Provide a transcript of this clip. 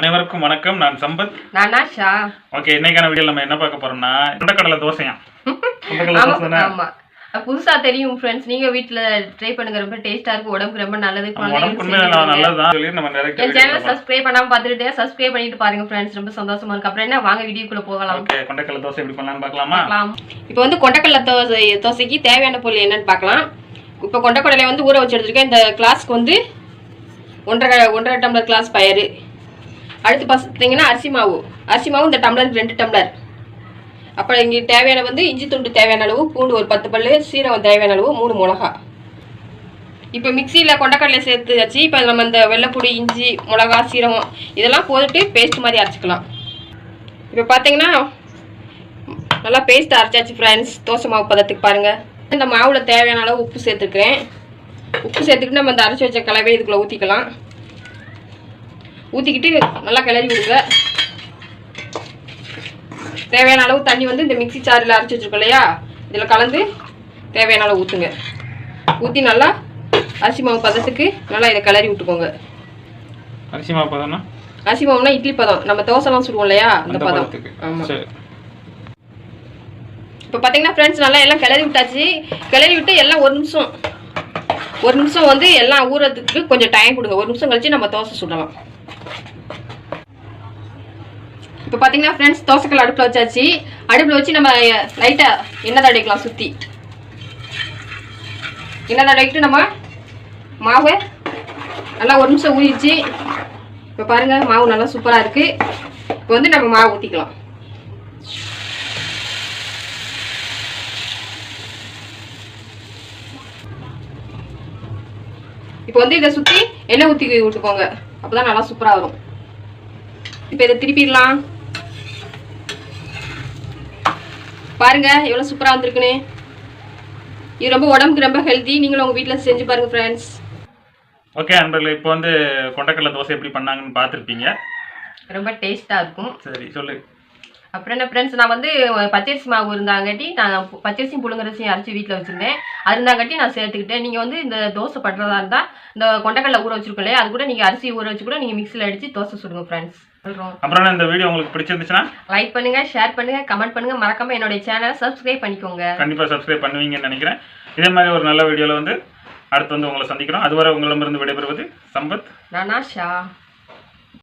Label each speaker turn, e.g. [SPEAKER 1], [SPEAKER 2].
[SPEAKER 1] அனைவருக்கும் வணக்கம். நான் சம்பத்.
[SPEAKER 2] நான் ஆஷா.
[SPEAKER 1] ஓகே, இன்னைக்கான வீடியோல நம்ம என்ன பார்க்க போறோம்னா கொண்டக்கடலை தோசையா.
[SPEAKER 2] ஆமா, புதுசா தெரியும் फ्रेंड्स. நீங்க வீட்ல ட்ரை பண்ணுங்க, ரொம்ப டேஸ்டா இருக்கு, உடம்புக்கு ரொம்ப நல்லது.
[SPEAKER 1] உடம்புக்கு நல்லதுதான் சொல்லி நம்ம டைரக்ட்
[SPEAKER 2] என் சேனலை சப்ஸ்கிரைப் பண்ணாம பார்த்துட்டே சப்ஸ்கிரைப் பண்ணிட்டு பாருங்க फ्रेंड्स. ரொம்ப சந்தோஷமா இருக்கு. அப்புறம் என்ன, வாங்க வீடியோக்குள்ள போகலாம்.
[SPEAKER 1] ஓகே, கொண்டக்கடலை தோசை எப்படி பண்ணலாம்னு பார்க்கலாமா?
[SPEAKER 2] இப்போ வந்து கொண்டக்கடலை தோசைக்கு தேவையான பொருள் என்னன்னு பார்க்கலாம். இப்போ கொண்டக்கடலை வந்து ஊற வச்சு எடுத்துருக்கேன். இந்த கிளாஸ்க்கு வந்து ஒன்றரை டம்ளர் கிளாஸ் பயறு. அடுத்து பார்த்தீங்கன்னா அரிசி மாவு இந்த டம்ளருக்கு 2 டம்ளர். அப்புறம் இங்கே தேவையான வந்து இஞ்சி துண்டு தேவையான அளவு, பூண்டு ஒரு 10 பல்லு, சீரகம் தேவையான அளவு, 3 மிளகா. இப்போ மிக்சியில் கொண்டக்கடலை சேர்த்து வச்சு இப்போ நம்ம இந்த வெள்ளைப்பொடி, இஞ்சி, மிளகா, சீரகம் இதெல்லாம் போட்டுட்டு பேஸ்ட் மாதிரி அரைச்சிக்கலாம். இப்போ பார்த்தீங்கன்னா நல்லா பேஸ்ட் அரைச்சாச்சு ஃப்ரெண்ட்ஸ். தோசை மாவு பதத்துக்கு பாருங்கள். இந்த மாவில் தேவையான அளவு உப்பு சேர்த்துக்கிறேன். உப்பு சேர்த்துக்கிட்டு நம்ம இந்த அரைச்சி வச்ச கலவை இதுக்குள்ளே ஊற்றிக்கலாம். ஊற்றிக்கிட்டு நல்லா கிளறி விடுங்க. தேவையான அளவு தண்ணி வந்து இந்த மிக்சி சாரில் அரைச்சி வச்சுருக்கோம் இல்லையா, இதில் கலந்து தேவையான அளவு ஊற்றுங்க. ஊற்றி நல்லா அரிசி மாவு பதத்துக்கு நல்லா இதை கிளறி விட்டுக்கோங்க.
[SPEAKER 1] அரிசி மாவு பதம்னா
[SPEAKER 2] அரிசி மாவுனா இட்லி பதம், நம்ம தோசைலாம் சுடுவோம் இல்லையா அந்த பதம். ஆமாம். இப்போ பார்த்தீங்கன்னா ஃப்ரெண்ட்ஸ் நல்லா எல்லாம் கிளறி விட்டாச்சு. கிளறி விட்டு எல்லாம் ஒரு நிமிஷம் வந்து எல்லாம் ஊறதுக்கு கொஞ்சம் டைம் கொடுங்க. ஒரு நிமிஷம் கழிச்சு நம்ம தோசை சுடலாம். இப்போ பார்த்தீங்கன்னா ஃப்ரெண்ட்ஸ் தோசைக்கல் அடுப்பில் வச்சாச்சு. அடுப்பில் வச்சு நம்ம லைட்டாக எண்ணெய் தடவிக்கலாம். சுற்றி எண்ணெய் தடவிக்கிட்டு நம்ம மாவு நல்லா ஒரு நிமிஷம் ஊறிச்சு. இப்போ பாருங்கள் மாவு நல்லா சூப்பராக இருக்குது. இப்போ வந்து நம்ம மாவு ஊற்றிக்கலாம். இப்போ வந்து இதை சுற்றி எண்ணெய் ஊற்றி விட்டுக்கோங்க. அப்போ தான் நல்லா சூப்பராக வரும். இப்போ இதை திருப்பிடலாம். பாருங்க எவ்வளோ சூப்பராக வந்திருக்குன்னு. இது ரொம்ப உடம்புக்கு ரொம்ப ஹெல்த்தி. நீங்களும் உங்கள் வீட்டில் செஞ்சு பாருங்க ஃப்ரெண்ட்ஸ்.
[SPEAKER 1] ஓகே நண்பர்களே, இப்போ வந்து கொண்டக்கடலை தோசை எப்படி பண்ணாங்கன்னு பார்த்துருப்பீங்க. ரொம்ப
[SPEAKER 2] டேஸ்ட்டாக இருக்கும்.
[SPEAKER 1] சரி சொல்லு.
[SPEAKER 2] அப்புறம் என்ன ஃப்ரெண்ட்ஸ், நான் வந்து பச்சரிசி மாவு இருந்தாங்காட்டி நான் பச்சரிசியும் புழுங்கரிசியும் அரைச்சி வீட்டில் வச்சுருந்தேன். அது இருந்தாங்காட்டி நான் சேர்த்துக்கிட்டேன். நீங்கள் வந்து இந்த தோசை பண்ணுறதா இருந்தால் இந்த கொண்டக்கடலை ஊற வச்சுருக்கோம் இல்லையா, அது கூட நீங்கள் அரிசி ஊற வச்சு கூட நீங்கள் மிக்சியில் அடித்து தோசை சுடுங்க ஃப்ரெண்ட்ஸ்.
[SPEAKER 1] அப்புறம் இந்த வீடியோ உங்களுக்கு பிடிச்சிருந்துச்சுன்னா
[SPEAKER 2] லைக் பண்ணுங்க, ஷேர் பண்ணுங்க, கமெண்ட் பண்ணுங்க. மறக்காம என்னுடைய சேனலை சப்ஸ்கிரைப் பண்ணிக்கோங்க.
[SPEAKER 1] கண்டிப்பாக சப்ஸ்கிரைப் பண்ணுவீங்கன்னு நினைக்கிறேன். இதே மாதிரி ஒரு நல்ல வீடியோவில் வந்து அடுத்து வந்து உங்களை சந்திக்கிறோம். அதுவரை உங்களிடமிருந்து விடைபெறுவது சம்பத்.
[SPEAKER 2] நான் ஆஷா.